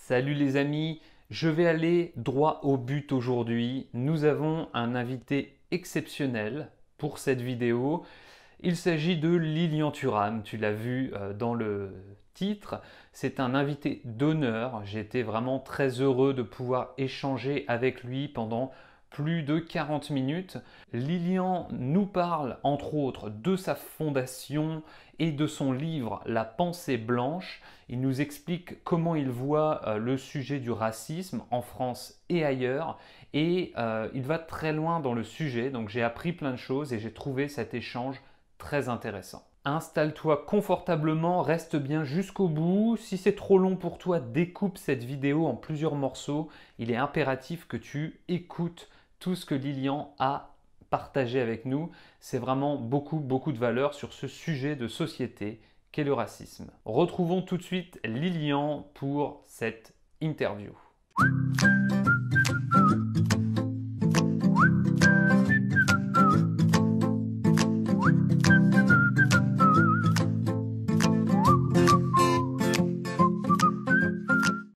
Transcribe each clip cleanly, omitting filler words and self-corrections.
Salut les amis, je vais aller droit au but aujourd'hui. Nous avons un invité exceptionnel pour cette vidéo. Il s'agit de Lilian Thuram, tu l'as vu dans le titre. C'est un invité d'honneur. J'ai été vraiment très heureux de pouvoir échanger avec lui pendant plus de 40 minutes. Lilian nous parle entre autres de sa fondation et de son livre La pensée blanche. Il nous explique comment il voit le sujet du racisme en France et ailleurs. Et il va très loin dans le sujet, donc j'ai appris plein de choses et j'ai trouvé cet échange très intéressant. Installe-toi confortablement, reste bien jusqu'au bout. Si c'est trop long pour toi, découpe cette vidéo en plusieurs morceaux. Il est impératif que tu écoutes tout ce que Lilian a partagé avec nous. C'est vraiment beaucoup de valeur sur ce sujet de société qu'est le racisme. Retrouvons tout de suite Lilian pour cette interview.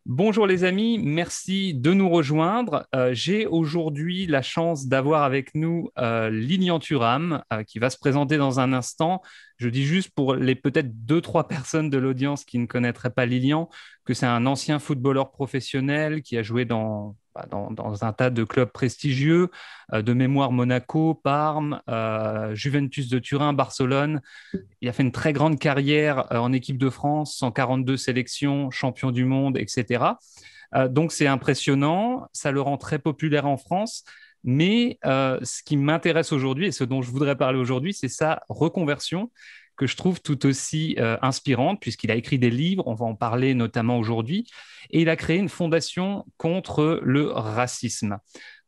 Bonjour les amis, merci de nous rejoindre. J'ai aujourd'hui la chance d'avoir avec nous Lilian Thuram qui va se présenter dans un instant. Je dis juste pour les peut-être 2-3 personnes de l'audience qui ne connaîtraient pas Lilian que c'est un ancien footballeur professionnel qui a joué dans un tas de clubs prestigieux, de mémoire Monaco, Parme, Juventus de Turin, Barcelone. Il a fait une très grande carrière en équipe de France, 142 sélections, champion du monde, etc. Donc c'est impressionnant, ça le rend très populaire en France. Mais ce qui m'intéresse aujourd'hui et ce dont je voudrais parler aujourd'hui, c'est sa reconversion que je trouve tout aussi inspirante puisqu'il a écrit des livres, on va en parler notamment aujourd'hui, et il a créé une fondation contre le racisme.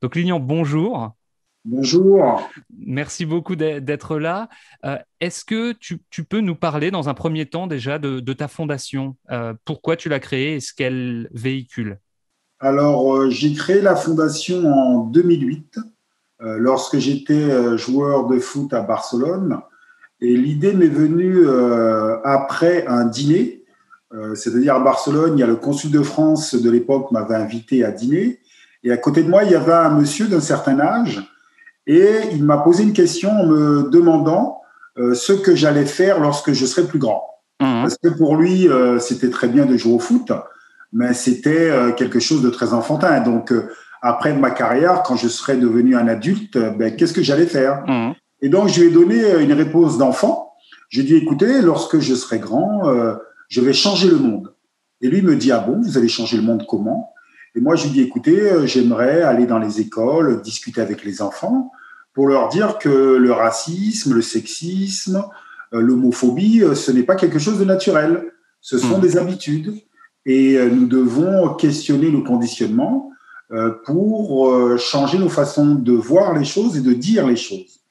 Donc Lilian, bonjour. Bonjour. Merci beaucoup d'être là. Est-ce que tu peux nous parler dans un premier temps déjà de ta fondation? Pourquoi tu l'as créée et ce qu'elle véhicule? Alors, j'ai créé la fondation en 2008, lorsque j'étais joueur de foot à Barcelone. Et l'idée m'est venue après un dîner. C'est-à-dire à Barcelone, il y a le consul de France de l'époque m'avait invité à dîner. Et à côté de moi, il y avait un monsieur d'un certain âge. Et il m'a posé une question en me demandant ce que j'allais faire lorsque je serais plus grand. Mhm. Parce que pour lui, c'était très bien de jouer au foot, mais c'était quelque chose de très enfantin. Donc, après ma carrière, quand je serais devenu un adulte, ben, qu'est-ce que j'allais faire? Mhm. Et donc, je lui ai donné une réponse d'enfant. J'ai dit, écoutez, lorsque je serai grand, je vais changer le monde. Et lui me dit, ah bon, vous allez changer le monde comment? Et moi, je lui dis, écoutez, j'aimerais aller dans les écoles, discuter avec les enfants pour leur dire que le racisme, le sexisme, l'homophobie, ce n'est pas quelque chose de naturel. Ce sont Mhm. des habitudes. Et nous devons questionner nos conditionnements pour changer nos façons de voir les choses et de dire les choses.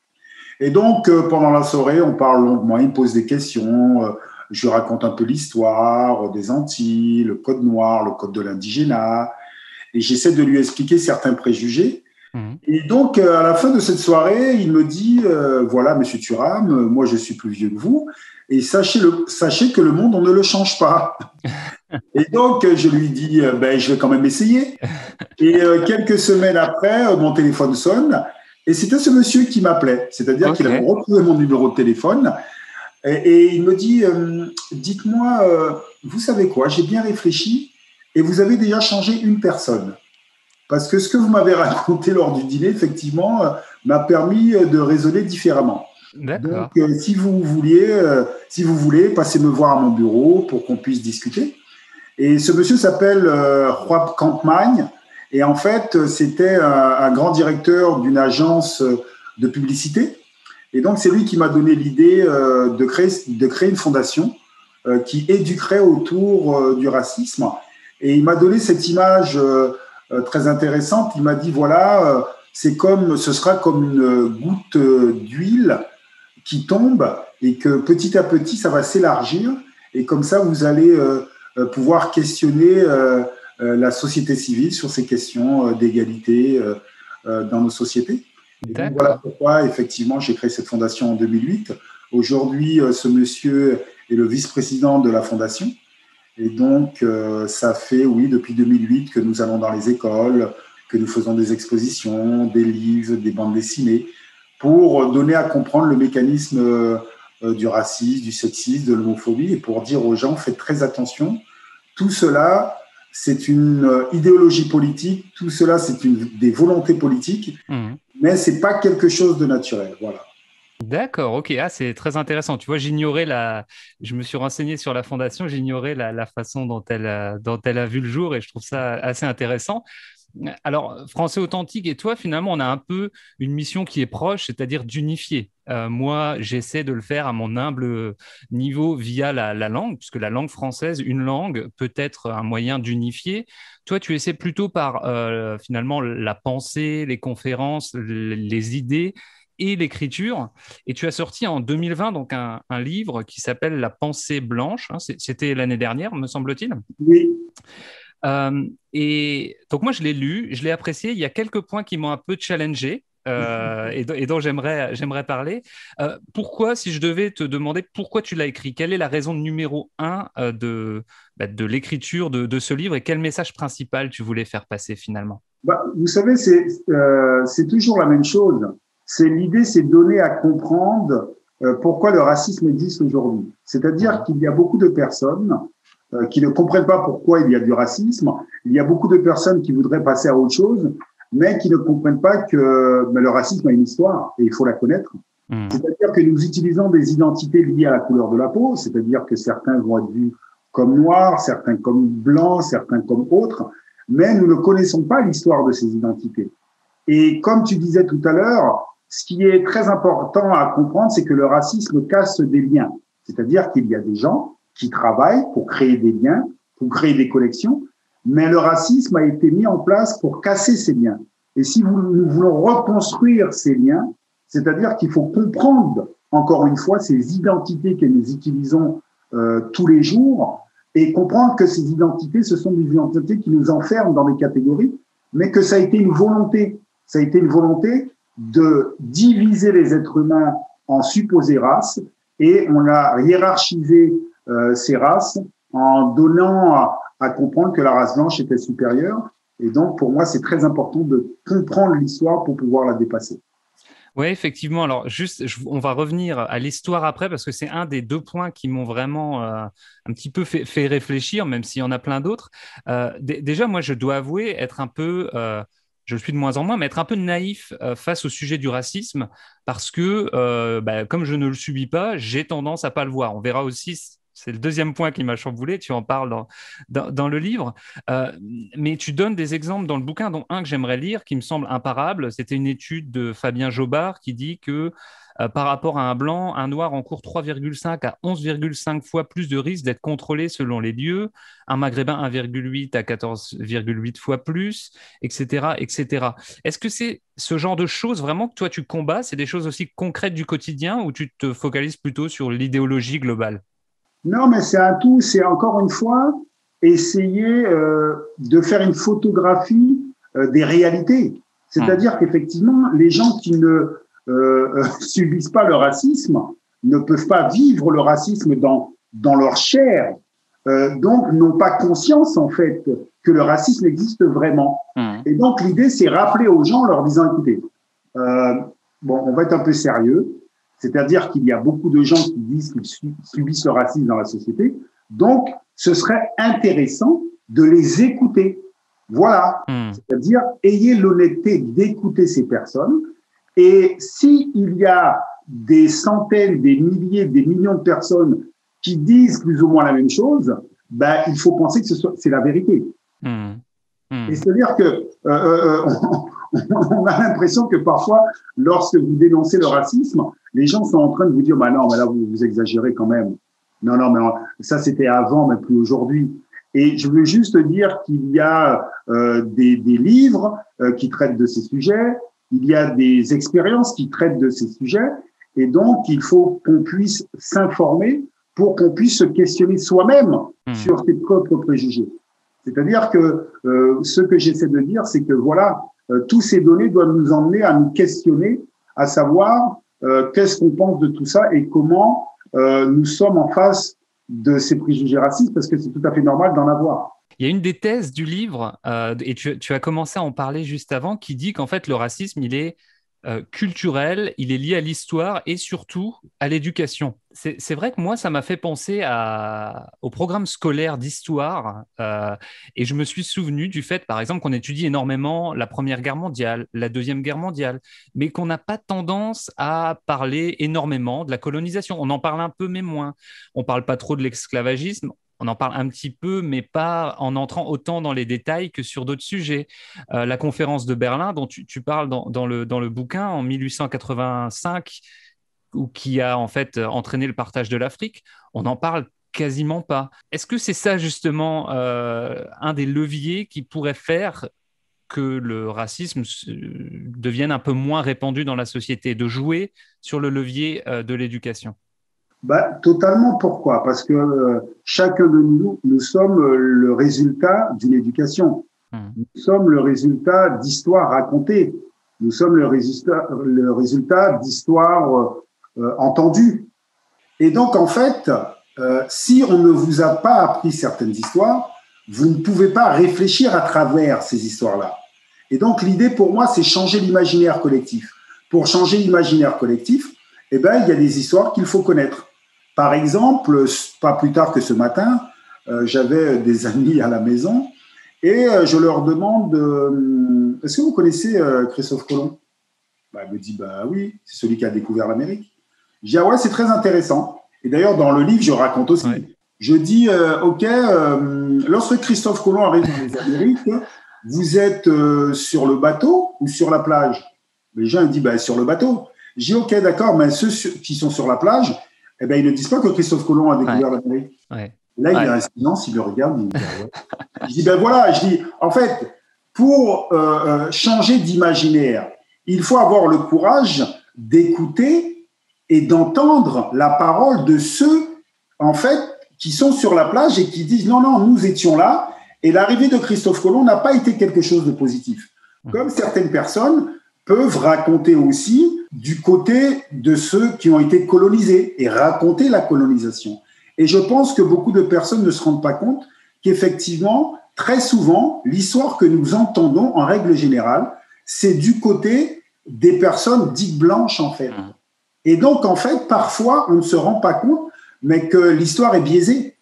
Et donc, pendant la soirée, on parle longuement, il me pose des questions, je lui raconte un peu l'histoire des Antilles, le code noir, le code de l'indigénat, et j'essaie de lui expliquer certains préjugés. Mhm. Et donc, à la fin de cette soirée, il me dit, voilà, Monsieur Thuram, moi je suis plus vieux que vous, et sachez que le monde, on ne le change pas. Et donc, je lui dis, ben, je vais quand même essayer. Et quelques semaines après, mon téléphone sonne, et c'était ce monsieur qui m'appelait, c'est-à-dire qu'il avait Ok. retrouvé mon numéro de téléphone, et il me dit, dites-moi, vous savez quoi, j'ai bien réfléchi, et vous avez déjà changé une personne. Parce que ce que vous m'avez raconté lors du dîner, effectivement, m'a permis de raisonner différemment. Donc, D'accord. si vous voulez, passez me voir à mon bureau pour qu'on puisse discuter. Et ce monsieur s'appelle Rob Kampmann. Et en fait, c'était un grand directeur d'une agence de publicité. Et donc, c'est lui qui m'a donné l'idée de créer une fondation qui éduquerait autour du racisme. Et il m'a donné cette image très intéressante. Il m'a dit, voilà, ce sera comme une goutte d'huile qui tombe et que petit à petit, ça va s'élargir. Et comme ça, vous allez pouvoir questionner la société civile sur ces questions d'égalité dans nos sociétés. Et donc, voilà D'accord. pourquoi, effectivement, j'ai créé cette fondation en 2008. Aujourd'hui, ce monsieur est le vice-président de la fondation. Et donc, ça fait, oui, depuis 2008 que nous allons dans les écoles, que nous faisons des expositions, des livres, des bandes dessinées, pour donner à comprendre le mécanisme du racisme, du sexisme, de l'homophobie, et pour dire aux gens, faites très attention. Tout cela, c'est une idéologie politique, tout cela, c'est des volontés politiques, mais ce n'est pas quelque chose de naturel. Voilà. D'accord, ok, c'est très intéressant. Tu vois, je me suis renseigné sur la fondation, j'ignorais la façon dont elle a vu le jour et je trouve ça assez intéressant. Alors, Français Authentique et toi, finalement, on a un peu une mission qui est proche, c'est-à-dire d'unifier. Moi, j'essaie de le faire à mon humble niveau via la langue, puisque la langue française, une langue, peut être un moyen d'unifier. Toi, tu essaies plutôt par finalement la pensée, les conférences, les idées et l'écriture. Et tu as sorti en 2020 donc un livre qui s'appelle La pensée blanche. Hein, c'était l'année dernière, me semble-t-il. Oui. Et donc moi, je l'ai lu, je l'ai apprécié. Il y a quelques points qui m'ont un peu challengé et dont j'aimerais parler. Pourquoi, si je devais te demander pourquoi tu l'as écrit, quelle est la raison numéro un de l'écriture de ce livre et quel message principal tu voulais faire passer finalement? Vous savez, c'est toujours la même chose. L'idée, c'est de donner à comprendre pourquoi le racisme existe aujourd'hui. C'est-à-dire qu'il y a beaucoup de personnes qui ne comprennent pas pourquoi il y a du racisme. Il y a beaucoup de personnes qui voudraient passer à autre chose, mais qui ne comprennent pas que le racisme a une histoire et il faut la connaître. C'est-à-dire que nous utilisons des identités liées à la couleur de la peau, c'est-à-dire que certains vont être vus comme noirs, certains comme blancs, certains comme autres, mais nous ne connaissons pas l'histoire de ces identités. Et comme tu disais tout à l'heure, ce qui est très important à comprendre, c'est que le racisme casse des liens. C'est-à-dire qu'il y a des gens qui travaillent pour créer des liens, pour créer des connexions, mais le racisme a été mis en place pour casser ces liens. Et si nous voulons reconstruire ces liens, c'est-à-dire qu'il faut comprendre, encore une fois, ces identités que nous utilisons tous les jours et comprendre que ces identités, ce sont des identités qui nous enferment dans des catégories, mais que ça a été une volonté. Ça a été une volonté de diviser les êtres humains en supposées races et on a hiérarchisé ces races en donnant à comprendre que la race blanche était supérieure. Et donc, pour moi, c'est très important de comprendre l'histoire pour pouvoir la dépasser. Oui, effectivement. Alors, on va revenir à l'histoire après parce que c'est un des deux points qui m'ont vraiment un petit peu fait réfléchir, même s'il y en a plein d'autres. Déjà, moi, je dois avouer être un peu, je le suis de moins en moins, mais être un peu naïf face au sujet du racisme parce que, comme je ne le subis pas, j'ai tendance à pas le voir. On verra aussi. C'est le deuxième point qui m'a chamboulé, tu en parles dans le livre. Mais tu donnes des exemples dans le bouquin, dont un que j'aimerais lire, qui me semble imparable. C'était une étude de Fabien Jobard qui dit que par rapport à un blanc, un noir encourt 3,5 à 11,5 fois plus de risques d'être contrôlé selon les lieux, un maghrébin 1,8 à 14,8 fois plus, etc., etc. Est-ce que c'est ce genre de choses vraiment que toi tu combats? C'est des choses aussi concrètes du quotidien ou tu te focalises plutôt sur l'idéologie globale? Non, mais c'est un tout, c'est encore une fois essayer de faire une photographie des réalités. C'est-à-dire qu'effectivement, les gens qui ne subissent pas le racisme ne peuvent pas vivre le racisme dans leur chair, donc n'ont pas conscience en fait que le racisme existe vraiment. Et donc l'idée, c'est rappeler aux gens en leur disant, écoutez, on va être un peu sérieux. C'est-à-dire qu'il y a beaucoup de gens qui disent qu'ils subissent le racisme dans la société. Donc, ce serait intéressant de les écouter. Voilà. C'est-à-dire, ayez l'honnêteté d'écouter ces personnes. Et s'il y a des centaines, des milliers, des millions de personnes qui disent plus ou moins la même chose, il faut penser que c'est la vérité. Et c'est-à-dire que on a l'impression que parfois, lorsque vous dénoncez le racisme, les gens sont en train de vous dire, non, mais là, vous exagérez quand même. Non, mais ça, c'était avant, mais plus aujourd'hui. Et je veux juste dire qu'il y a des livres qui traitent de ces sujets, il y a des expériences qui traitent de ces sujets, et donc, il faut qu'on puisse s'informer pour qu'on puisse se questionner soi-même sur ses propres préjugés. C'est-à-dire que ce que j'essaie de dire, c'est que voilà, tous ces données doivent nous emmener à nous questionner, à savoir qu'est-ce qu'on pense de tout ça et comment nous sommes en face de ces préjugés racistes parce que c'est tout à fait normal d'en avoir. Il y a une des thèses du livre, et tu as commencé à en parler juste avant, qui dit qu'en fait, le racisme, il est culturel, il est lié à l'histoire et surtout à l'éducation. C'est vrai que moi, ça m'a fait penser au programme scolaire d'histoire et je me suis souvenu du fait, par exemple, qu'on étudie énormément la Première Guerre mondiale, la Deuxième Guerre mondiale, mais qu'on n'a pas tendance à parler énormément de la colonisation. On en parle un peu, mais moins. On ne parle pas trop de l'esclavagisme. On en parle un petit peu, mais pas en entrant autant dans les détails que sur d'autres sujets. La conférence de Berlin, dont tu parles dans le bouquin en 1885, ou qui a en fait entraîné le partage de l'Afrique, on n'en parle quasiment pas. Est-ce que c'est ça justement un des leviers qui pourrait faire que le racisme devienne un peu moins répandu dans la société, de jouer sur le levier de l'éducation? Totalement. Pourquoi? Parce que chacun de nous sommes le résultat d'une éducation. Nous sommes le résultat d'histoires racontées. Nous sommes le résultat d'histoires entendues. Et donc, en fait, si on ne vous a pas appris certaines histoires, vous ne pouvez pas réfléchir à travers ces histoires-là. Et donc, l'idée pour moi, c'est changer l'imaginaire collectif. Pour changer l'imaginaire collectif, il y a des histoires qu'il faut connaître. Par exemple, pas plus tard que ce matin, j'avais des amis à la maison et je leur demande est-ce que vous connaissez Christophe Colomb? Elle me dit oui, c'est celui qui a découvert l'Amérique. Je dis ouais, c'est très intéressant. Et d'ailleurs, dans le livre, je raconte aussi. Ouais. Je dis ok, lorsque Christophe Colomb arrive dans les Amériques, vous êtes sur le bateau ou sur la plage? Les gens disent sur le bateau. Je dis ok, d'accord, mais ceux qui sont sur la plage, ils ne disent pas que Christophe Colomb a découvert l'Amérique. Ouais. Là, il y a un silence, il le regarde. Il dit, ouais. Je dis, voilà, en fait, pour changer d'imaginaire, il faut avoir le courage d'écouter et d'entendre la parole de ceux, en fait, qui sont sur la plage et qui disent, non, nous étions là, et l'arrivée de Christophe Colomb n'a pas été quelque chose de positif. Comme certaines personnes peuvent raconter aussi du côté de ceux qui ont été colonisés et raconter la colonisation. Et je pense que beaucoup de personnes ne se rendent pas compte qu'effectivement, très souvent, l'histoire que nous entendons en règle générale, c'est du côté des personnes dites blanches, en fait. Et donc, en fait, parfois, on ne se rend pas compte, mais que l'histoire est biaisée.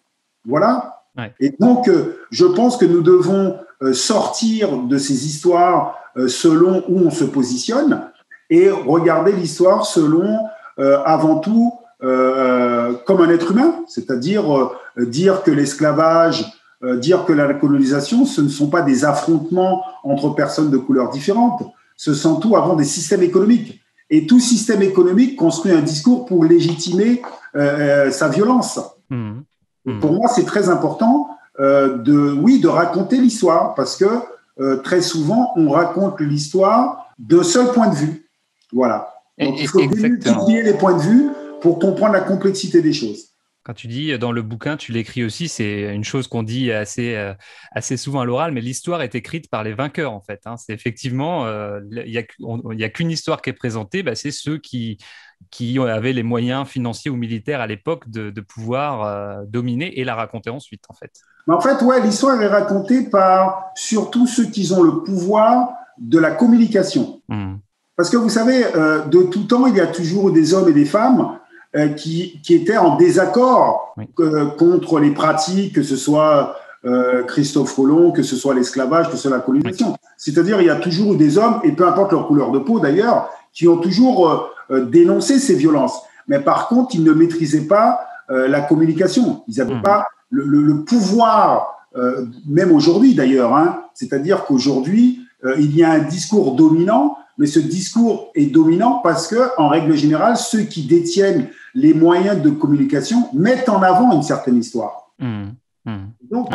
Voilà. Ouais. Et donc, je pense que nous devons sortir de ces histoires selon où on se positionne et regarder l'histoire selon, avant tout, comme un être humain, c'est-à-dire dire que l'esclavage, dire que la colonisation, ce ne sont pas des affrontements entre personnes de couleurs différentes, ce sont tout avant des systèmes économiques. Et tout système économique construit un discours pour légitimer sa violence. Pour moi, c'est très important de raconter l'histoire, parce que très souvent, on raconte l'histoire d'un seul point de vue. Voilà. Donc, il faut démultiplier les points de vue pour comprendre la complexité des choses. Quand tu dis dans le bouquin, tu l'écris aussi, c'est une chose qu'on dit assez souvent à l'oral, mais l'histoire est écrite par les vainqueurs, en fait. C'est effectivement, il n'y a qu'une histoire qui est présentée, c'est ceux qui avaient les moyens financiers ou militaires à l'époque de pouvoir dominer et la raconter ensuite, en fait. Mais en fait, l'histoire est racontée par surtout ceux qui ont le pouvoir de la communication. Parce que vous savez, de tout temps, il y a toujours des hommes et des femmes qui étaient en désaccord contre les pratiques, que ce soit Christophe Colomb, que ce soit l'esclavage, que ce soit la colonisation. C'est-à-dire, il y a toujours eu des hommes, et peu importe leur couleur de peau d'ailleurs, qui ont toujours dénoncé ces violences. Mais par contre, ils ne maîtrisaient pas la communication. Ils n'avaient pas le pouvoir, même aujourd'hui d'ailleurs. C'est-à-dire qu'aujourd'hui, il y a un discours dominant, mais ce discours est dominant parce que, en règle générale, ceux qui détiennent les moyens de communication mettent en avant une certaine histoire. Donc,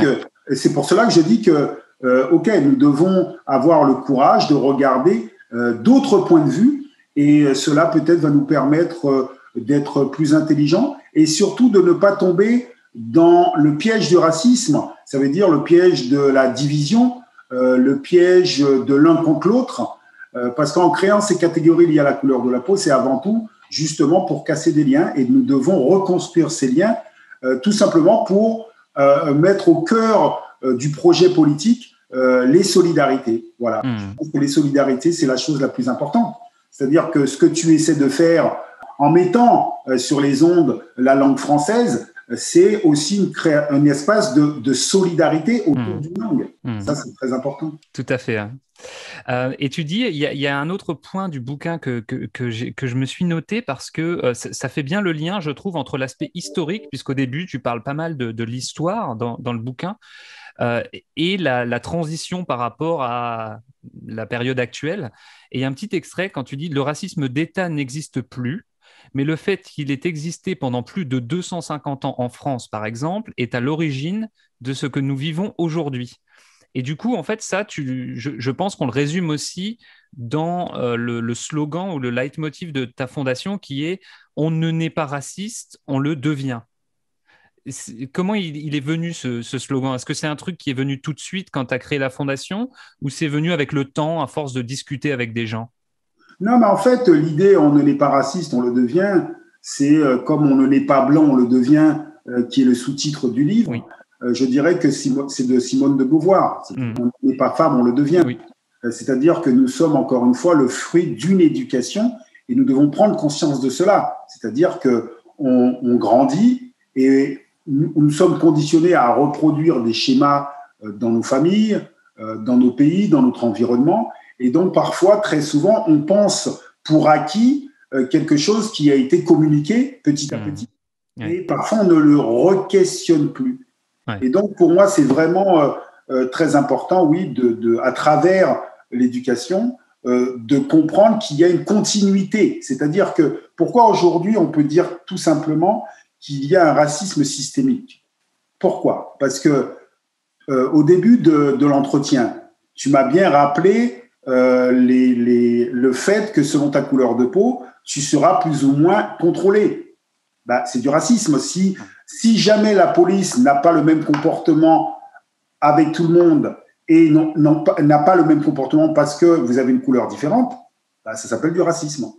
c'est pour cela que je dis que, nous devons avoir le courage de regarder d'autres points de vue, et cela peut-être va nous permettre d'être plus intelligents et surtout de ne pas tomber dans le piège du racisme. Ça veut dire le piège de la division, le piège de l'un contre l'autre. Parce qu'en créant ces catégories liées à la couleur de la peau, c'est avant tout justement pour casser des liens, et nous devons reconstruire ces liens tout simplement pour mettre au cœur du projet politique les solidarités. Voilà. Je pense que les solidarités, c'est la chose la plus importante. C'est-à-dire que ce que tu essaies de faire en mettant sur les ondes la langue française, c'est aussi un espace de solidarité autour d'une langue. Ça, c'est très important. Tout à fait. Et tu dis, il y a un autre point du bouquin que je me suis noté parce que ça fait bien le lien, je trouve, entre l'aspect historique, puisqu'au début, tu parles pas mal de l'histoire dans le bouquin, et la transition par rapport à la période actuelle. Et il y a un petit extrait quand tu dis « Le racisme d'État n'existe plus ». Mais le fait qu'il ait existé pendant plus de 250 ans en France, par exemple, est à l'origine de ce que nous vivons aujourd'hui. Et du coup, en fait, ça, je pense qu'on le résume aussi dans le slogan ou le leitmotiv de ta fondation qui est « On ne naît pas raciste, on le devient ». Comment il est venu ce slogan? Est-ce que c'est un truc qui est venu tout de suite quand tu as créé la fondation ou c'est venu avec le temps à force de discuter avec des gens? Non, mais en fait, l'idée « on ne n'est pas raciste, on le devient », c'est comme « on ne n'est pas blanc, on le devient », qui est le sous-titre du livre. Oui. Je dirais que c'est de Simone de Beauvoir. On n'est pas femme, on le devient. Oui. C'est-à-dire que nous sommes, encore une fois, le fruit d'une éducation et nous devons prendre conscience de cela. C'est-à-dire qu'on grandit et nous sommes conditionnés à reproduire des schémas dans nos familles, dans nos pays, dans notre environnement. Et donc, parfois, très souvent, on pense pour acquis quelque chose qui a été communiqué petit à petit. Et parfois, on ne le re-questionne plus. Et donc, pour moi, c'est vraiment très important, oui, à travers l'éducation, de comprendre qu'il y a une continuité. C'est-à-dire que pourquoi aujourd'hui, on peut dire tout simplement qu'il y a un racisme systémique. Pourquoi? Parce que au début de l'entretien, tu m'as bien rappelé le fait que selon ta couleur de peau, tu seras plus ou moins contrôlé. Bah, c'est du racisme. Si jamais la police n'a pas le même comportement avec tout le monde et n'a pas le même comportement parce que vous avez une couleur différente, bah, ça s'appelle du racisme.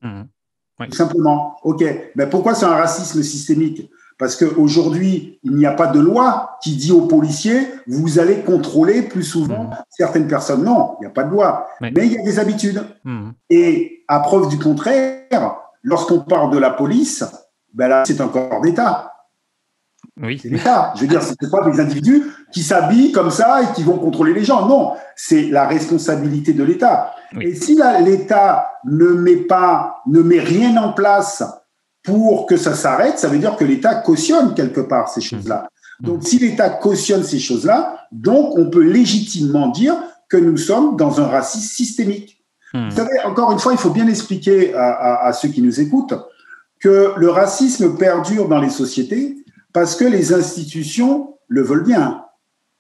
Oui. Tout simplement. OK. Mais pourquoi c'est un racisme systémique? Parce qu'aujourd'hui, il n'y a pas de loi qui dit aux policiers « vous allez contrôler plus souvent certaines personnes ». Non, il n'y a pas de loi. Mais il y a des habitudes. Et à preuve du contraire, lorsqu'on parle de la police, ben là, c'est un corps d'État. Oui. C'est l'État. Je veux dire, ce n'est pas des individus qui s'habillent comme ça et qui vont contrôler les gens. Non, c'est la responsabilité de l'État. Oui. Et si l'État ne met rien en place pour que ça s'arrête, ça veut dire que l'État cautionne quelque part ces choses-là. Donc, si l'État cautionne ces choses-là, donc on peut légitimement dire que nous sommes dans un racisme systémique. Vous savez, encore une fois, il faut bien expliquer à ceux qui nous écoutent que le racisme perdure dans les sociétés parce que les institutions le veulent bien.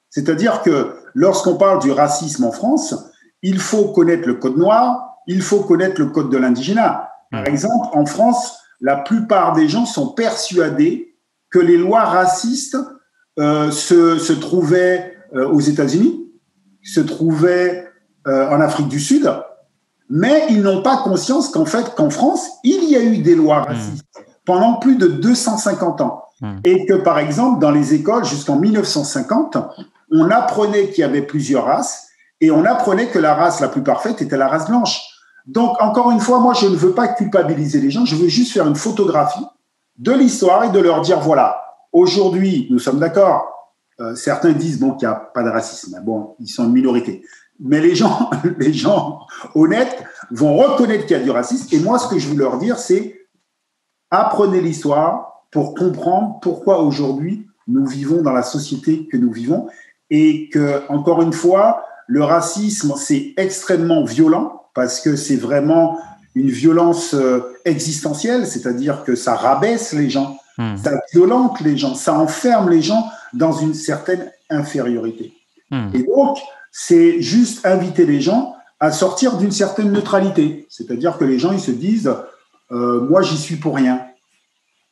C'est-à-dire que lorsqu'on parle du racisme en France, il faut connaître le code noir, il faut connaître le code de l'indigénat. Par exemple, en France, la plupart des gens sont persuadés que les lois racistes se trouvaient aux États-Unis, se trouvaient en Afrique du Sud, mais ils n'ont pas conscience qu'en France, il y a eu des lois racistes pendant plus de 250 ans. Et que, par exemple, dans les écoles, jusqu'en 1950, on apprenait qu'il y avait plusieurs races et on apprenait que la race la plus parfaite était la race blanche. Donc, encore une fois, moi, je ne veux pas culpabiliser les gens, je veux juste faire une photographie de l'histoire et de leur dire, voilà, aujourd'hui, nous sommes d'accord, certains disent bon, qu'il n'y a pas de racisme, bon, ils sont une minorité. Mais les gens honnêtes vont reconnaître qu'il y a du racisme. Et moi, ce que je veux leur dire, c'est apprenez l'histoire pour comprendre pourquoi aujourd'hui nous vivons dans la société que nous vivons et que, encore une fois, le racisme, c'est extrêmement violent parce que c'est vraiment une violence existentielle, c'est-à-dire que ça rabaisse les gens, ça violente les gens, ça enferme les gens dans une certaine infériorité. Et donc, c'est juste inviter les gens à sortir d'une certaine neutralité. C'est-à-dire que les gens, ils se disent « moi, j'y suis pour rien ».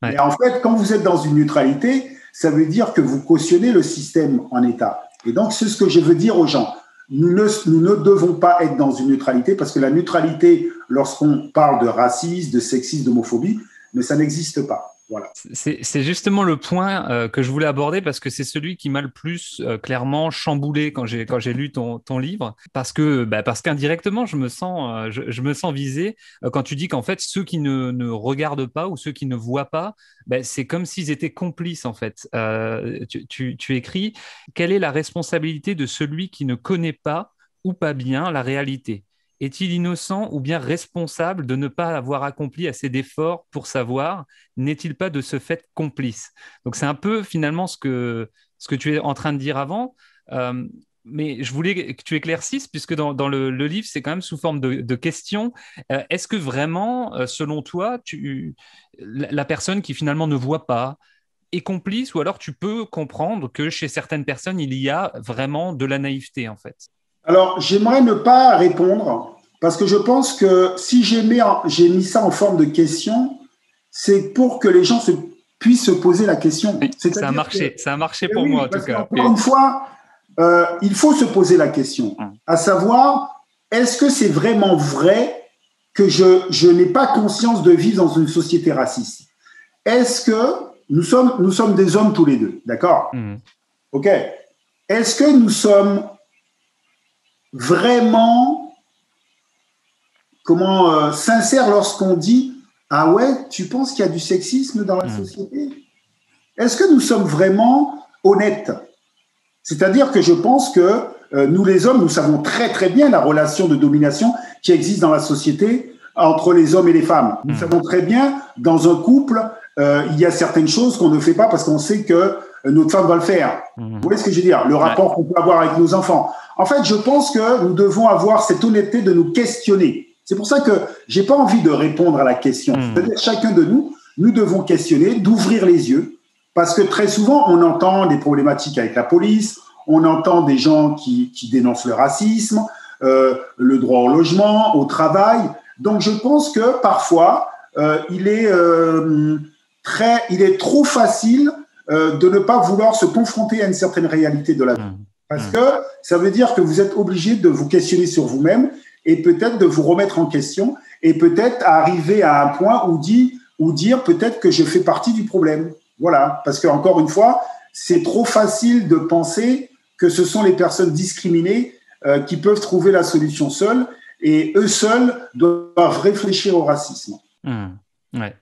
Ouais. Et en fait, quand vous êtes dans une neutralité, ça veut dire que vous cautionnez le système en état. Et donc, c'est ce que je veux dire aux gens. Nous ne devons pas être dans une neutralité parce que la neutralité, lorsqu'on parle de racisme, de sexisme, d'homophobie, mais ça n'existe pas. Voilà. C'est justement le point que je voulais aborder parce que c'est celui qui m'a le plus clairement chamboulé quand j'ai lu ton livre parce qu'indirectement je me sens visé quand tu dis qu'en fait ceux qui ne regardent pas ou ceux qui ne voient pas, c'est comme s'ils étaient complices en fait. Tu écris quelle est la responsabilité de celui qui ne connaît pas ou pas bien la réalité? Est-il innocent ou bien responsable de ne pas avoir accompli assez d'efforts pour savoir? N'est-il pas de ce fait complice? Donc c'est un peu finalement ce que tu es en train de dire avant. Euh, mais je voulais que tu éclaircisses, puisque dans le livre, c'est quand même sous forme de questions. Est-ce que vraiment, selon toi, la personne qui finalement ne voit pas est complice, ou alors tu peux comprendre que chez certaines personnes, il y a vraiment de la naïveté, en fait? Alors, j'aimerais ne pas répondre parce que je pense que si j'ai mis ça en forme de question, c'est pour que les gens puissent se poser la question. Oui, ça a marché pour oui, moi en tout parce cas. qu'encore une fois, il faut se poser la question, à savoir, est-ce que c'est vraiment vrai que je n'ai pas conscience de vivre dans une société raciste? Est-ce que nous sommes des hommes tous les deux, d'accord? Ok. Est-ce que nous sommes vraiment sincères lorsqu'on dit ah ouais, tu penses qu'il y a du sexisme dans la société? Est-ce que nous sommes vraiment honnêtes? C'est-à-dire que je pense que nous les hommes, nous savons très très bien la relation de domination qui existe dans la société entre les hommes et les femmes. Nous savons très bien, dans un couple, il y a certaines choses qu'on ne fait pas parce qu'on sait que notre femme va le faire. Vous voyez ce que je veux dire? Le rapport qu'on peut avoir avec nos enfants. En fait, je pense que nous devons avoir cette honnêteté de nous questionner. C'est pour ça que j'ai pas envie de répondre à la question. C'est-à-dire chacun de nous devons questionner, d'ouvrir les yeux, parce que très souvent, on entend des problématiques avec la police, on entend des gens qui dénoncent le racisme, le droit au logement, au travail. Donc, je pense que parfois, il est trop facile de ne pas vouloir se confronter à une certaine réalité de la vie. Parce que ça veut dire que vous êtes obligé de vous questionner sur vous-même et peut-être de vous remettre en question et peut-être arriver à un point où dire peut-être que je fais partie du problème. Voilà, parce qu'encore une fois, c'est trop facile de penser que ce sont les personnes discriminées qui peuvent trouver la solution seules et eux seuls doivent réfléchir au racisme. Ouais,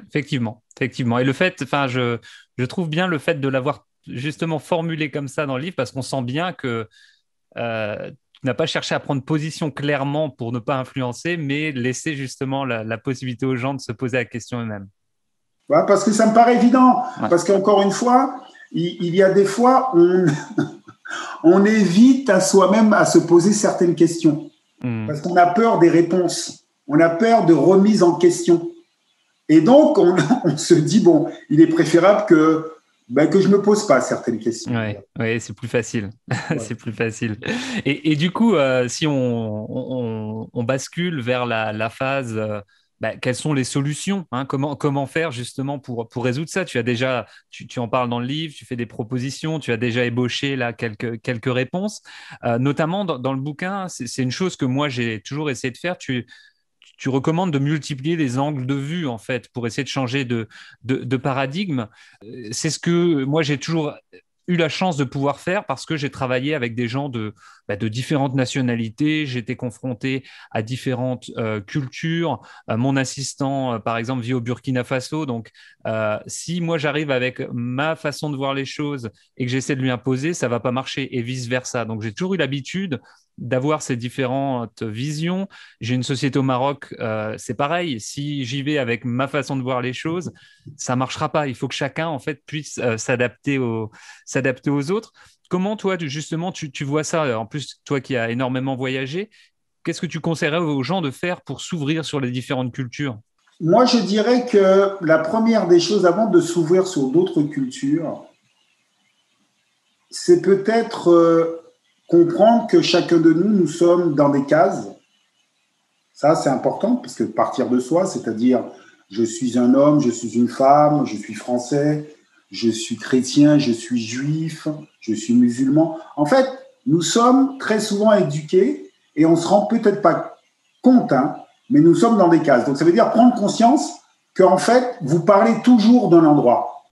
effectivement. Et le fait, je trouve bien le fait de l'avoir justement formulé comme ça dans le livre parce qu'on sent bien que tu n'as pas cherché à prendre position clairement pour ne pas influencer, mais laisser justement la possibilité aux gens de se poser la question eux-mêmes. Ouais, parce que ça me paraît évident. Ouais. Parce qu'encore une fois, il y a des fois, on évite à soi-même à se poser certaines questions. Parce qu'on a peur des réponses. On a peur de remise en question. Et donc, on se dit, bon, il est préférable que je ne me pose pas certaines questions. Oui, c'est plus facile. Ouais. C'est plus facile. Et du coup, si on bascule vers la phase, quelles sont les solutions, hein, comment faire justement pour résoudre ça? Tu en parles dans le livre, tu fais des propositions, tu as déjà ébauché là quelques réponses. Notamment dans le bouquin, c'est une chose que moi j'ai toujours essayé de faire. Tu recommandes de multiplier les angles de vue, en fait, pour essayer de changer de paradigme. C'est ce que moi, j'ai toujours eu la chance de pouvoir faire parce que j'ai travaillé avec des gens de différentes nationalités. J'étais confronté à différentes cultures. Mon assistant, par exemple, vit au Burkina Faso. Donc, si moi, j'arrive avec ma façon de voir les choses et que j'essaie de lui imposer, ça ne va pas marcher et vice-versa. Donc, j'ai toujours eu l'habitude d'avoir ces différentes visions. J'ai une société au Maroc, c'est pareil. Si j'y vais avec ma façon de voir les choses, ça ne marchera pas. Il faut que chacun, en fait, puisse s'adapter aux autres. Comment, toi, justement, tu vois ça? En plus, toi qui as énormément voyagé, qu'est-ce que tu conseillerais aux gens de faire pour s'ouvrir sur les différentes cultures? Moi, je dirais que la première des choses, avant de s'ouvrir sur d'autres cultures, c'est peut-être comprendre que chacun de nous sommes dans des cases. Ça, c'est important, parce que partir de soi, c'est-à-dire je suis un homme, je suis une femme, je suis français, je suis chrétien, je suis juif, je suis musulman. En fait, nous sommes très souvent éduqués et on ne se rend peut-être pas compte, mais nous sommes dans des cases. Donc, ça veut dire prendre conscience qu'en fait, vous parlez toujours d'un endroit.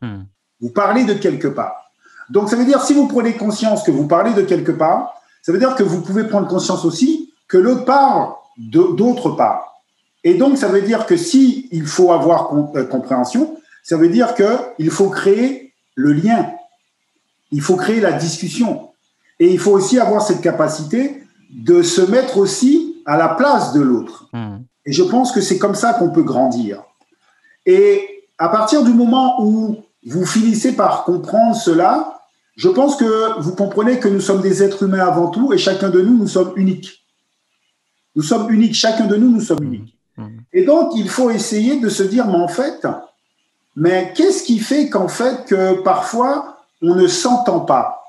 Vous parlez de quelque part. Donc, ça veut dire, si vous prenez conscience que vous parlez de quelque part, ça veut dire que vous pouvez prendre conscience aussi que l'autre parle d'autre part. Et donc, ça veut dire que si il faut avoir compréhension, ça veut dire qu'il faut créer le lien. Il faut créer la discussion. Et il faut aussi avoir cette capacité de se mettre aussi à la place de l'autre. Et je pense que c'est comme ça qu'on peut grandir. Et à partir du moment où vous finissez par comprendre cela, je pense que vous comprenez que nous sommes des êtres humains avant tout et chacun de nous, nous sommes uniques. Nous sommes uniques, chacun de nous, nous sommes uniques. Et donc, il faut essayer de se dire, mais en fait, qu'est-ce qui fait qu'en fait, que parfois, on ne s'entend pas?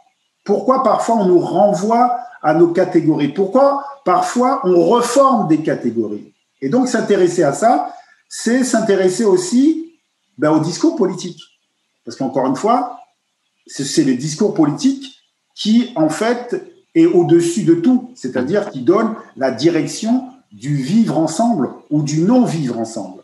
Pourquoi parfois on nous renvoie à nos catégories? Pourquoi parfois on reforme des catégories? Et donc, s'intéresser à ça, c'est s'intéresser aussi au discours politique. Parce qu'encore une fois, c'est le discours politique qui, en fait, est au-dessus de tout, c'est-à-dire qui donne la direction du vivre ensemble ou du non-vivre ensemble.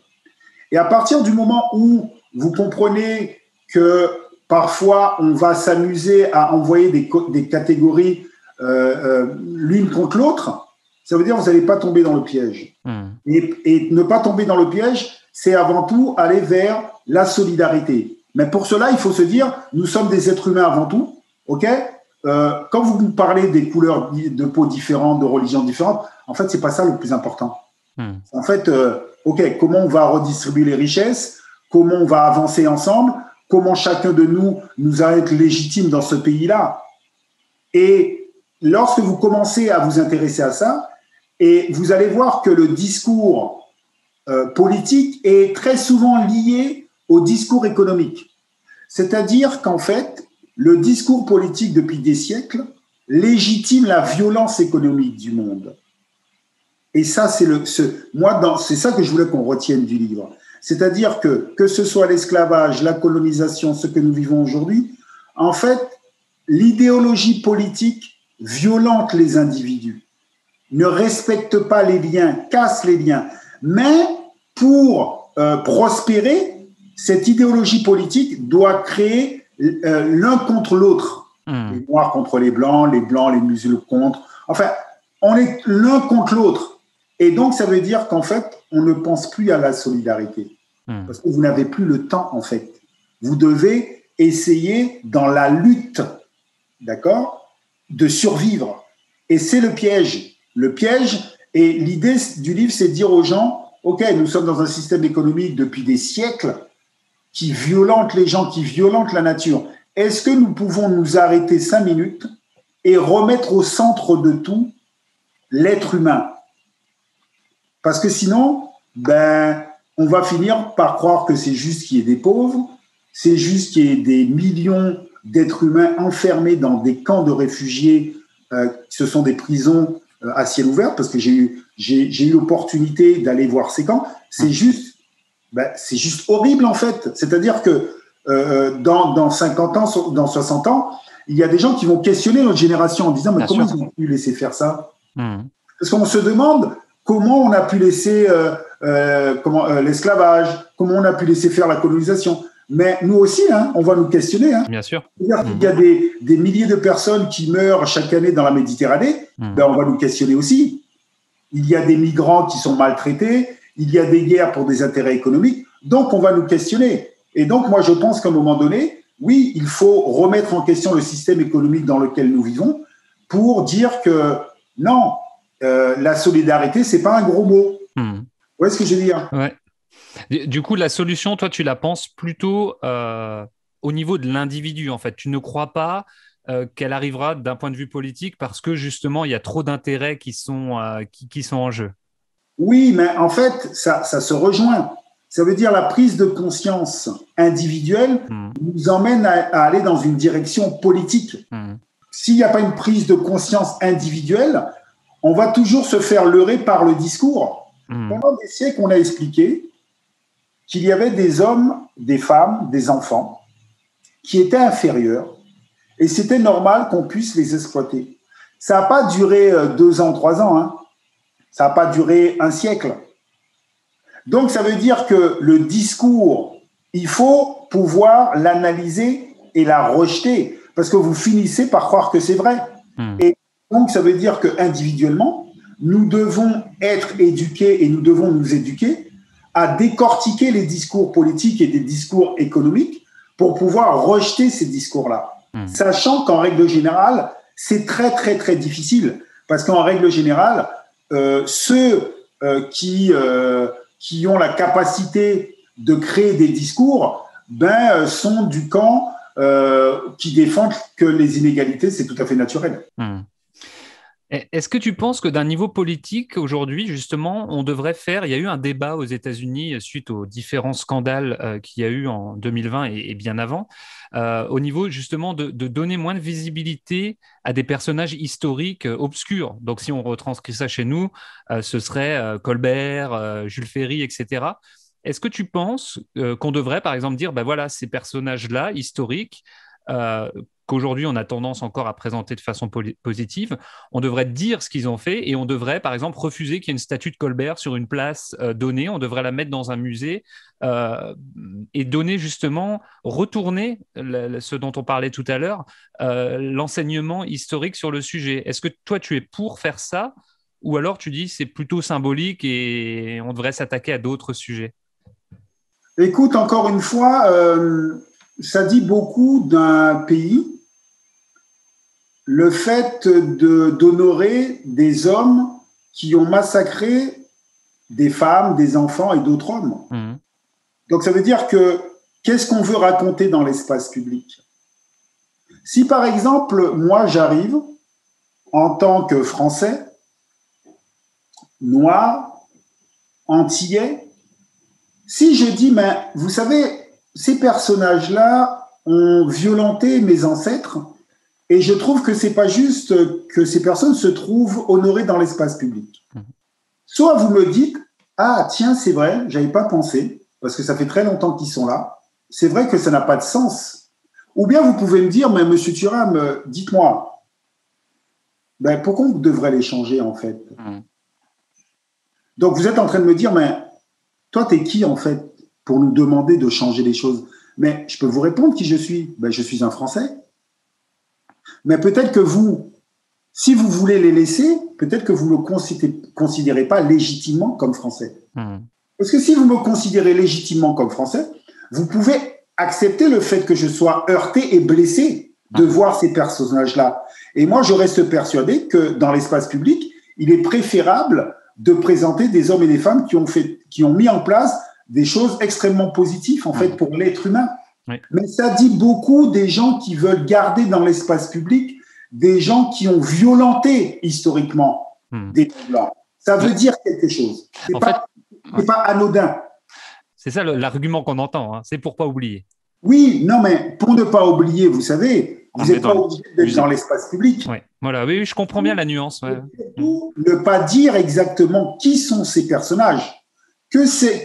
Et à partir du moment où vous comprenez que parfois on va s'amuser à envoyer des catégories l'une contre l'autre, ça veut dire que vous n'allez pas tomber dans le piège. Et ne pas tomber dans le piège, c'est avant tout aller vers la solidarité. Mais pour cela, il faut se dire, nous sommes des êtres humains avant tout, ok? Quand vous nous parlez des couleurs de peau différentes, de religions différentes, en fait, c'est pas ça le plus important. En fait, ok, comment on va redistribuer les richesses, comment on va avancer ensemble, comment chacun de nous a été légitime dans ce pays-là. Et lorsque vous commencez à vous intéresser à ça, et vous allez voir que le discours politique est très souvent lié au discours économique. C'est-à-dire qu'en fait, le discours politique depuis des siècles légitime la violence économique du monde. Et ça, c'est ça que je voulais qu'on retienne du livre. C'est-à-dire que ce soit l'esclavage, la colonisation, ce que nous vivons aujourd'hui, en fait, l'idéologie politique violente les individus, ne respecte pas les liens, casse les liens. Mais pour prospérer, cette idéologie politique doit créer l'un contre l'autre. Les Noirs contre les Blancs, les musulmans contre. Enfin, on est l'un contre l'autre. Et donc, ça veut dire qu'en fait, on ne pense plus à la solidarité. Parce que vous n'avez plus le temps, en fait. Vous devez essayer, dans la lutte, d'accord, de survivre. Et c'est le piège. Le piège, et l'idée du livre, c'est de dire aux gens, OK, nous sommes dans un système économique depuis des siècles qui violente les gens, qui violente la nature. Est-ce que nous pouvons nous arrêter 5 minutes et remettre au centre de tout l'être humain? Parce que sinon, on va finir par croire que c'est juste qu'il y ait des pauvres, c'est juste qu'il y ait des millions d'êtres humains enfermés dans des camps de réfugiés, ce sont des prisons à ciel ouvert, parce que j'ai eu l'opportunité d'aller voir ces camps. C'est juste horrible, en fait. C'est-à-dire que dans 50 ans, dans 60 ans, il y a des gens qui vont questionner notre génération en disant « Mais comment ils ont pu laisser faire ça ?» Parce qu'on se demande comment on a pu laisser l'esclavage, comment on a pu laisser faire la colonisation. Mais nous aussi, on va nous questionner. Bien sûr. C'est-à-dire qu'il y a des milliers de personnes qui meurent chaque année dans la Méditerranée, on va nous questionner aussi. Il y a des migrants qui sont maltraités, il y a des guerres pour des intérêts économiques, donc on va nous questionner. Et donc, moi, je pense qu'à un moment donné, oui, il faut remettre en question le système économique dans lequel nous vivons pour dire que non, la solidarité, c'est pas un gros mot. Vous voyez ce que je veux dire? Ouais. Du coup, la solution, toi, tu la penses plutôt au niveau de l'individu, en fait. Tu ne crois pas qu'elle arrivera d'un point de vue politique parce que, justement, il y a trop d'intérêts qui sont en jeu. Oui, mais en fait, ça se rejoint. Ça veut dire la prise de conscience individuelle nous emmène à aller dans une direction politique. S'il n'y a pas une prise de conscience individuelle, on va toujours se faire leurrer par le discours. Pendant des siècles, on a expliqué qu'il y avait des hommes, des femmes, des enfants qui étaient inférieurs et c'était normal qu'on puisse les exploiter. Ça n'a pas duré 2 ans, 3 ans, ça n'a pas duré un siècle. Donc, ça veut dire que le discours, il faut pouvoir l'analyser et la rejeter, parce que vous finissez par croire que c'est vrai. Et donc, ça veut dire qu'individuellement, nous devons être éduqués et nous devons nous éduquer à décortiquer les discours politiques et des discours économiques pour pouvoir rejeter ces discours-là. Sachant qu'en règle générale, c'est très, très, très difficile, parce qu'en règle générale, ceux qui ont la capacité de créer des discours sont du camp qui défendent que les inégalités, c'est tout à fait naturel. Est-ce que tu penses que d'un niveau politique, aujourd'hui, justement, on devrait faire… Il y a eu un débat aux États-Unis suite aux différents scandales qu'il y a eu en 2020 et bien avant, au niveau justement de donner moins de visibilité à des personnages historiques obscurs. Donc, si on retranscrit ça chez nous, ce serait Colbert, Jules Ferry, etc. Est-ce que tu penses qu'on devrait, par exemple, dire, ben voilà, ces personnages-là, historiques, qu'aujourd'hui on a tendance encore à présenter de façon positive, on devrait dire ce qu'ils ont fait et on devrait, par exemple, refuser qu'il y ait une statue de Colbert sur une place donnée, on devrait la mettre dans un musée et donner justement, retourner ce dont on parlait tout à l'heure, l'enseignement historique sur le sujet. Est-ce que toi, tu es pour faire ça ou alors tu dis c'est plutôt symbolique et on devrait s'attaquer à d'autres sujets? Écoute, encore une fois, ça dit beaucoup d'un pays, le fait d'honorer des hommes qui ont massacré des femmes, des enfants et d'autres hommes. Donc ça veut dire que qu'est-ce qu'on veut raconter dans l'espace public? Si par exemple, moi j'arrive en tant que Français, noir, antillais, si je dis, mais vous savez, ces personnages-là ont violenté mes ancêtres et je trouve que c'est pas juste que ces personnes se trouvent honorées dans l'espace public. Soit vous me dites, ah tiens, c'est vrai, j'avais pas pensé, parce que ça fait très longtemps qu'ils sont là, c'est vrai que ça n'a pas de sens. Ou bien vous pouvez me dire, mais monsieur Thuram, dites-moi, pourquoi on devrait les changer en fait? Donc vous êtes en train de me dire, mais toi, t'es qui en fait pour nous demander de changer les choses? Mais je peux vous répondre qui je suis. Je suis un Français. Mais peut-être que vous, si vous voulez les laisser, peut-être que vous ne me considérez pas légitimement comme Français. Parce que si vous me considérez légitimement comme Français, vous pouvez accepter le fait que je sois heurté et blessé de voir ces personnages-là. Et moi, je reste persuadé que dans l'espace public, il est préférable de présenter des hommes et des femmes qui ont mis en place des choses extrêmement positives en fait pour l'être humain. Mais ça dit beaucoup des gens qui veulent garder dans l'espace public des gens qui ont violenté historiquement des Blancs. Ça veut dire quelque chose. C'est pas anodin. C'est ça l'argument qu'on entend, hein. C'est pour pas oublier. Oui, non, mais pour ne pas oublier, vous savez, vous n'êtes pas obligé d'être dans l'espace public. Voilà, oui, je comprends bien la nuance. Ne pas dire exactement qui sont ces personnages. Que ces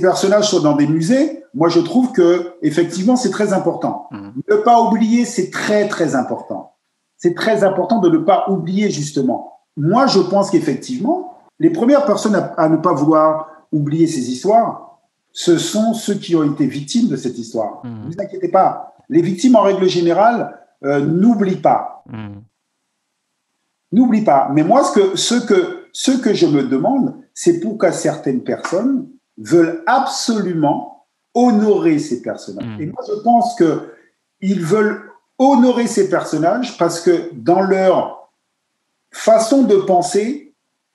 personnages soient dans des musées, moi je trouve que effectivement c'est très important. Ne pas oublier, c'est très très important. C'est très important de ne pas oublier justement. Moi je pense qu'effectivement, les premières personnes à ne pas vouloir oublier ces histoires, ce sont ceux qui ont été victimes de cette histoire. Ne vous inquiétez pas. Les victimes, en règle générale, n'oublient pas. N'oublient pas. Mais moi, ce que je me demande, c'est pourquoi certaines personnes veulent absolument honorer ces personnages. Et moi, je pense qu'ils veulent honorer ces personnages parce que dans leur façon de penser,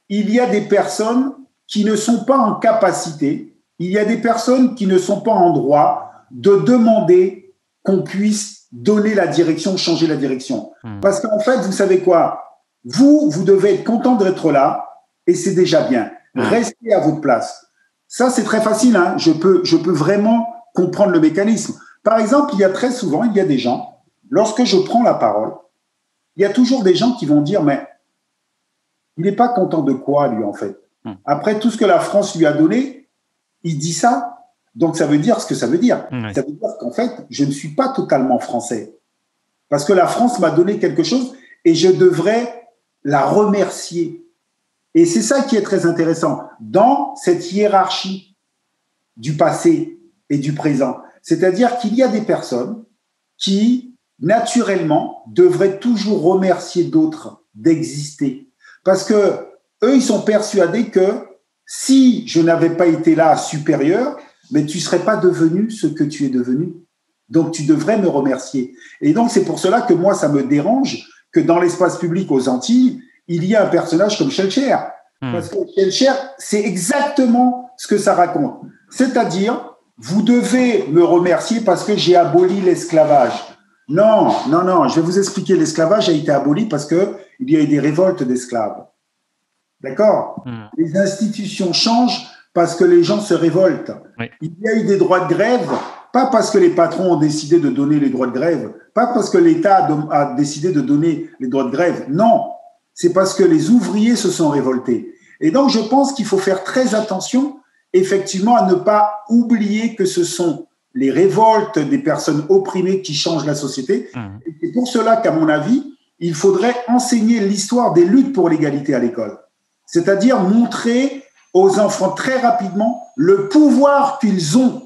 il y a des personnes qui ne sont pas en capacité, il y a des personnes qui ne sont pas en droit de demander qu'on puisse donner la direction, changer la direction. Parce qu'en fait, vous savez quoi? Vous devez être content d'être là et c'est déjà bien. Restez à votre place. Ça, c'est très facile, hein. Je peux vraiment comprendre le mécanisme. Par exemple, il y a très souvent, il y a des gens, lorsque je prends la parole, il y a toujours des gens qui vont dire, mais il n'est pas content de quoi, lui, en fait? Après tout ce que la France lui a donné, il dit ça. Donc, ça veut dire ce que ça veut dire. Ça veut dire qu'en fait, je ne suis pas totalement français. Parce que la France m'a donné quelque chose et je devrais la remercier. Et c'est ça qui est très intéressant dans cette hiérarchie du passé et du présent. C'est-à-dire qu'il y a des personnes qui, naturellement, devraient toujours remercier d'autres d'exister. Parce que eux, ils sont persuadés que si je n'avais pas été là supérieur, mais tu ne serais pas devenu ce que tu es devenu. Donc, tu devrais me remercier. Et donc, c'est pour cela que moi, ça me dérange que dans l'espace public aux Antilles, il y a un personnage comme Schellcher. Parce que Schellcher, c'est exactement ce que ça raconte. C'est-à-dire, vous devez me remercier parce que j'ai aboli l'esclavage. Non, non, non, je vais vous expliquer. L'esclavage a été aboli parce qu'il y a eu des révoltes d'esclaves. D'accord ? Les institutions changent parce que les gens se révoltent. Oui. Il y a eu des droits de grève, pas parce que les patrons ont décidé de donner les droits de grève, pas parce que l'État a décidé de donner les droits de grève. Non, c'est parce que les ouvriers se sont révoltés. Et donc, je pense qu'il faut faire très attention, effectivement, à ne pas oublier que ce sont les révoltes des personnes opprimées qui changent la société. Et c'est pour cela qu'à mon avis, il faudrait enseigner l'histoire des luttes pour l'égalité à l'école. C'est-à-dire montrer aux enfants très rapidement le pouvoir qu'ils ont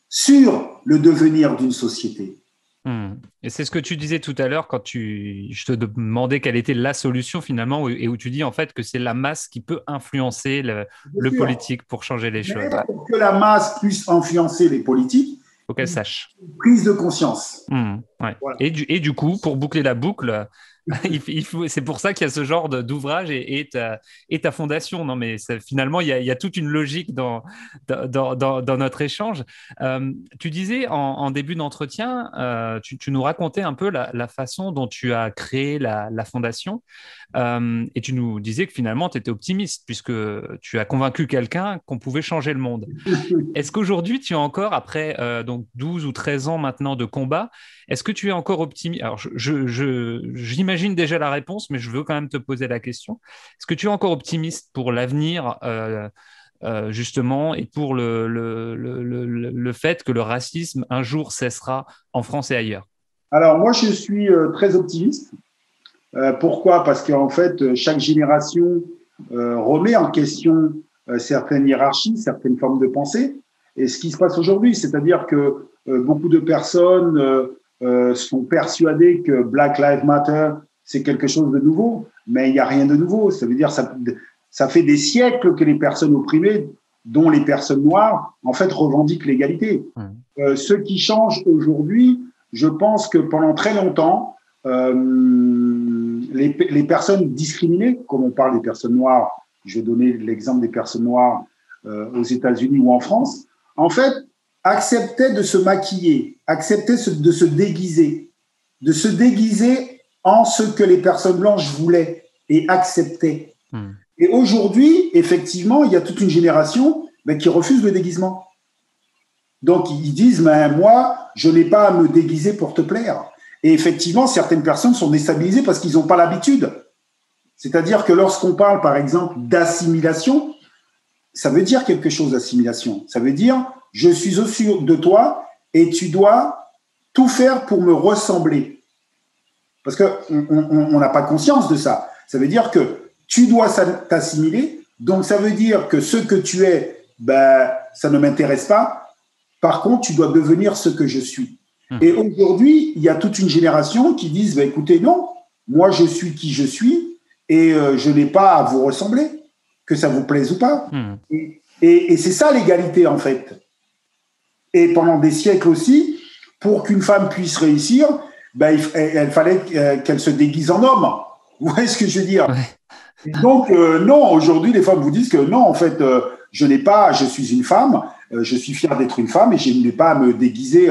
sur le devenir d'une société. Et c'est ce que tu disais tout à l'heure quand je te demandais quelle était la solution finalement, et où tu dis en fait que c'est la masse qui peut influencer le politique pour changer les choses. Pour que la masse puisse influencer les politiques, il faut qu'elle sache. Prise de conscience. Ouais. Voilà. Et du coup, pour boucler la boucle, c'est pour ça qu'il y a ce genre d'ouvrage et ta fondation. Non, mais finalement, il y a toute une logique dans notre échange. Tu disais en début d'entretien, tu nous racontais un peu la façon dont tu as créé la fondation. Et tu nous disais que finalement, tu étais optimiste puisque tu as convaincu quelqu'un qu'on pouvait changer le monde. Est-ce qu'aujourd'hui, tu es encore, après donc 12 ou 13 ans maintenant de combat, est-ce que tu es encore optimiste? Alors, j'imagine déjà la réponse, mais je veux quand même te poser la question. Est-ce que tu es encore optimiste pour l'avenir, justement, et pour le fait que le racisme, un jour, cessera en France et ailleurs? Alors, moi, je suis très optimiste. Pourquoi ? Parce qu'en fait, chaque génération remet en question certaines hiérarchies, certaines formes de pensée. Et ce qui se passe aujourd'hui, c'est-à-dire que beaucoup de personnes sont persuadées que Black Lives Matter, c'est quelque chose de nouveau, mais il n'y a rien de nouveau. Ça veut dire ça fait des siècles que les personnes opprimées, dont les personnes noires, en fait, revendiquent l'égalité. Ce qui change aujourd'hui, je pense que pendant très longtemps, les personnes discriminées, comme on parle des personnes noires, je vais donner l'exemple des personnes noires aux États-Unis ou en France, en fait, acceptaient de se maquiller, acceptaient de se déguiser en ce que les personnes blanches voulaient et acceptaient. Et aujourd'hui, effectivement, il y a toute une génération qui refuse le déguisement. Donc, ils disent, moi, je n'ai pas à me déguiser pour te plaire. Et effectivement, certaines personnes sont déstabilisées parce qu'ils n'ont pas l'habitude. C'est-à-dire que lorsqu'on parle, par exemple, d'assimilation, ça veut dire quelque chose, assimilation. Ça veut dire, je suis au-dessus de toi et tu dois tout faire pour me ressembler. Parce qu'on n'a pas conscience de ça. Ça veut dire que tu dois t'assimiler, donc ça veut dire que ce que tu es, ça ne m'intéresse pas. Par contre, tu dois devenir ce que je suis. Et aujourd'hui, il y a toute une génération qui disent, écoutez, non, moi je suis qui je suis et je n'ai pas à vous ressembler, que ça vous plaise ou pas. Et c'est ça l'égalité, en fait. Et pendant des siècles aussi, pour qu'une femme puisse réussir, il fallait qu'elle se déguise en homme. Vous voyez ce que je veux dire ? Et donc, non, aujourd'hui, les femmes vous disent que non, en fait, je suis une femme, je suis fier d'être une femme et je n'ai pas à me déguiser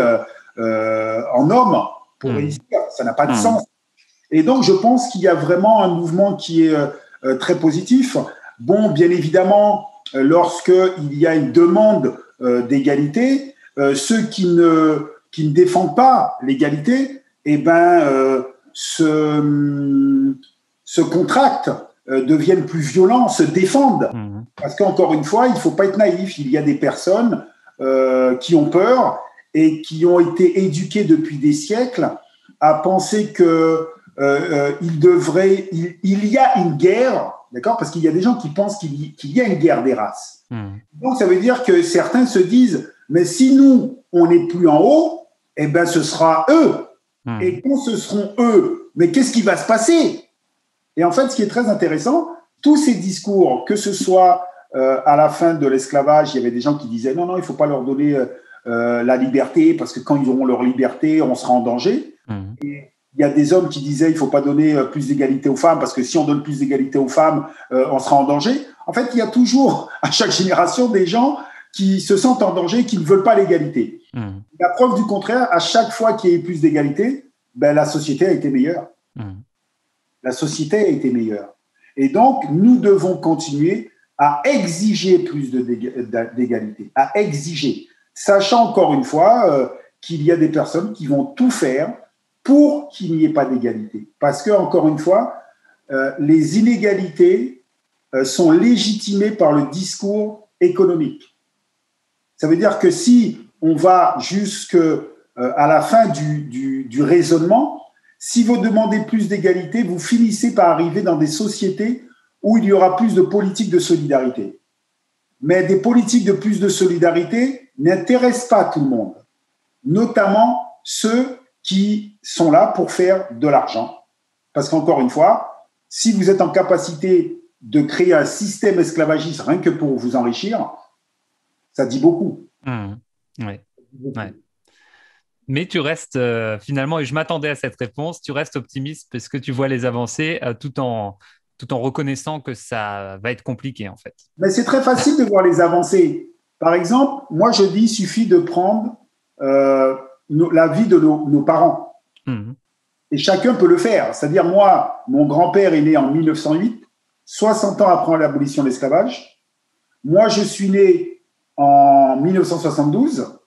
en homme pour réussir. Ça n'a pas de sens. Et donc, je pense qu'il y a vraiment un mouvement qui est très positif. Bon, bien évidemment, lorsqu'il y a une demande d'égalité, ceux qui ne défendent pas l'égalité, se contractent, deviennent plus violents, se défendent. Parce qu'encore une fois, il ne faut pas être naïf. Il y a des personnes qui ont peur et qui ont été éduquées depuis des siècles à penser que il y a une guerre D'accord? Parce qu'il y a des gens qui pensent qu'il y a une guerre des races. Donc, ça veut dire que certains se disent, mais si nous, on n'est plus en haut, eh ben, ce sera eux. Et quand ce seront eux, mais qu'est-ce qui va se passer? Et en fait, ce qui est très intéressant, tous ces discours, que ce soit à la fin de l'esclavage, il y avait des gens qui disaient non, non, il ne faut pas leur donner la liberté parce que quand ils auront leur liberté, on sera en danger. Et il y a des hommes qui disaient il ne faut pas donner plus d'égalité aux femmes parce que si on donne plus d'égalité aux femmes, on sera en danger. En fait, il y a toujours, à chaque génération, des gens qui se sentent en danger et qui ne veulent pas l'égalité. La preuve du contraire, à chaque fois qu'il y a eu plus d'égalité, ben, la société a été meilleure. La société a été meilleure. Et donc, nous devons continuer à exiger plus d'égalité, à exiger, sachant encore une fois qu'il y a des personnes qui vont tout faire pour qu'il n'y ait pas d'égalité. Parce que, encore une fois, les inégalités sont légitimées par le discours économique. Ça veut dire que si on va jusqu'à la fin du raisonnement, si vous demandez plus d'égalité, vous finissez par arriver dans des sociétés où il y aura plus de politiques de solidarité. Mais des politiques de plus de solidarité n'intéressent pas tout le monde, notamment ceux qui sont là pour faire de l'argent. Parce qu'encore une fois, si vous êtes en capacité de créer un système esclavagiste rien que pour vous enrichir, ça dit beaucoup. Ouais. Mais tu restes finalement, et je m'attendais à cette réponse, tu restes optimiste parce que tu vois les avancées tout en reconnaissant que ça va être compliqué en fait. Mais c'est très facile de voir les avancées. Par exemple, moi je dis, il suffit de prendre la vie de nos parents. Et chacun peut le faire. C'est-à-dire, moi, mon grand-père est né en 1908, 60 ans après l'abolition de l'esclavage. Moi, je suis né en 1972.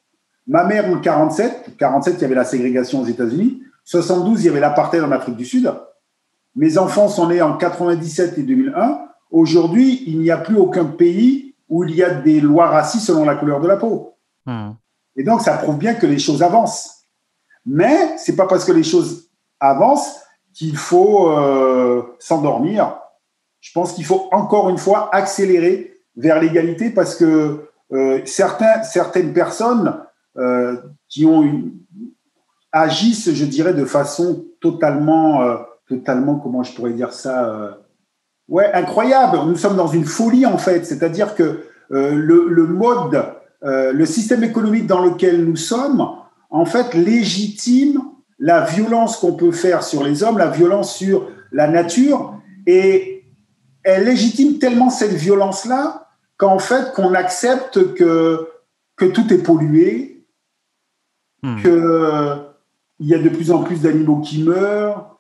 Ma mère en 47. 47, il y avait la ségrégation aux États-Unis. 72, il y avait l'apartheid en Afrique du Sud. Mes enfants sont nés en 97 et 2001. Aujourd'hui, il n'y a plus aucun pays où il y a des lois racistes selon la couleur de la peau. Et donc, ça prouve bien que les choses avancent. Mais ce n'est pas parce que les choses avancent qu'il faut s'endormir. Je pense qu'il faut encore une fois accélérer vers l'égalité parce que certaines personnes qui agissent, je dirais, de façon totalement, comment je pourrais dire ça, incroyable. Nous sommes dans une folie en fait, c'est-à-dire que le système économique dans lequel nous sommes, en fait, légitime la violence qu'on peut faire sur les hommes, la violence sur la nature, et elle légitime tellement cette violence-là qu'en fait, qu'on accepte que tout est pollué, qu'il y a de plus en plus d'animaux qui meurent,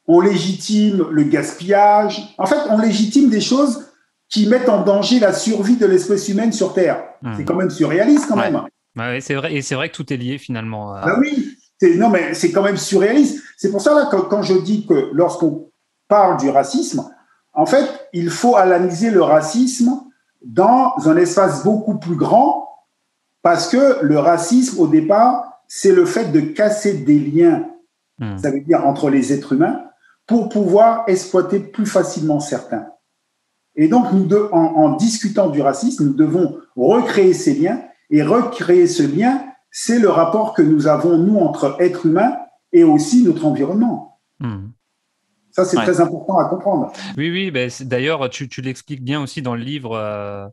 on légitime le gaspillage. En fait, on légitime des choses qui mettent en danger la survie de l'espèce humaine sur Terre. C'est quand même surréaliste, quand même. Ouais, c'est vrai, et c'est vrai que tout est lié finalement. Oui, non, mais c'est quand même surréaliste. C'est pour ça là, quand je dis que lorsqu'on parle du racisme, en fait, il faut analyser le racisme dans un espace beaucoup plus grand, parce que le racisme, au départ, c'est le fait de casser des liens, ça veut dire entre les êtres humains, pour pouvoir exploiter plus facilement certains. Et donc, en discutant du racisme, nous devons recréer ces liens, et recréer ce lien, c'est le rapport que nous avons, nous, entre êtres humains et aussi notre environnement. Ça, c'est très important à comprendre. Oui, ben, d'ailleurs, tu l'expliques bien aussi dans le livre.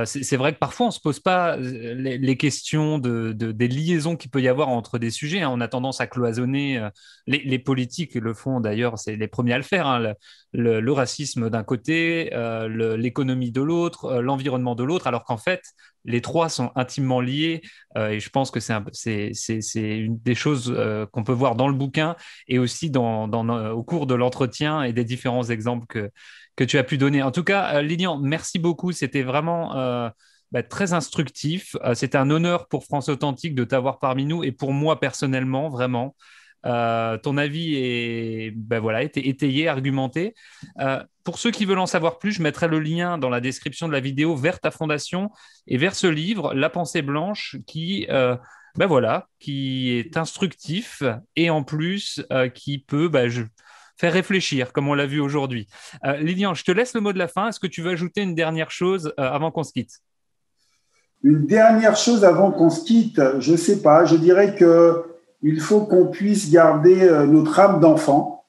C'est vrai que parfois, on ne se pose pas les questions des liaisons qu'il peut y avoir entre des sujets. On a tendance à cloisonner. Les politiques le font d'ailleurs, c'est les premiers à le faire. Le racisme d'un côté, l'économie de l'autre, l'environnement de l'autre, alors qu'en fait, les trois sont intimement liés. Et je pense que c'est une des choses qu'on peut voir dans le bouquin et aussi au cours de l'entretien et des différents exemples que tu as pu donner. En tout cas, Lilian, merci beaucoup. C'était vraiment très instructif. C'était un honneur pour France Authentique de t'avoir parmi nous et pour moi personnellement, vraiment. Ton avis était étayé, argumenté. Pour ceux qui veulent en savoir plus, je mettrai le lien dans la description de la vidéo vers ta fondation et vers ce livre, La pensée blanche, qui est instructif et en plus qui peut faire réfléchir, comme on l'a vu aujourd'hui. Lilian, je te laisse le mot de la fin. Est-ce que tu veux ajouter une dernière chose avant qu'on se quitte? Une dernière chose avant qu'on se quitte, je ne sais pas, je dirais qu'il faut qu'on puisse garder notre âme d'enfant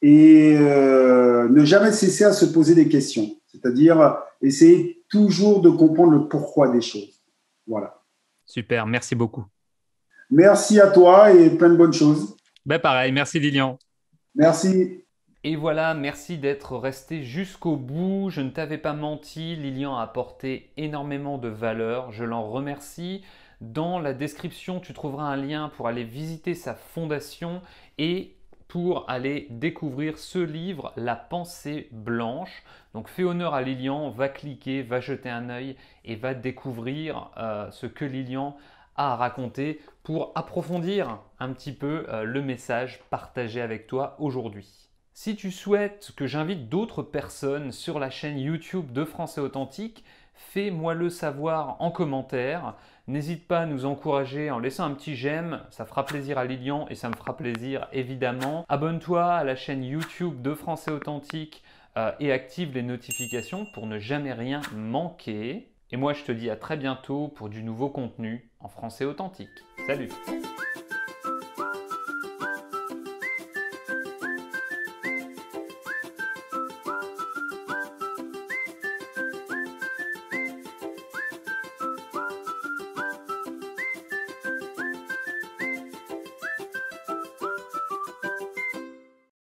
et ne jamais cesser à se poser des questions, c'est-à-dire essayer toujours de comprendre le pourquoi des choses. Voilà. Super, merci beaucoup. Merci à toi et plein de bonnes choses. Ben pareil, merci Lilian. Merci. Et voilà, merci d'être resté jusqu'au bout. Je ne t'avais pas menti, Lilian a apporté énormément de valeur. Je l'en remercie. Dans la description, tu trouveras un lien pour aller visiter sa fondation et pour aller découvrir ce livre, La pensée blanche. Donc fais honneur à Lilian, va cliquer, va jeter un œil et va découvrir ce que Lilian a à raconter pour approfondir un petit peu le message partagé avec toi aujourd'hui. Si tu souhaites que j'invite d'autres personnes sur la chaîne YouTube de Français Authentique, fais-moi le savoir en commentaire. N'hésite pas à nous encourager en laissant un petit j'aime, ça fera plaisir à Lilian et ça me fera plaisir évidemment. Abonne-toi à la chaîne YouTube de Français Authentique et active les notifications pour ne jamais rien manquer. Et moi je te dis à très bientôt pour du nouveau contenu en français authentique. Salut!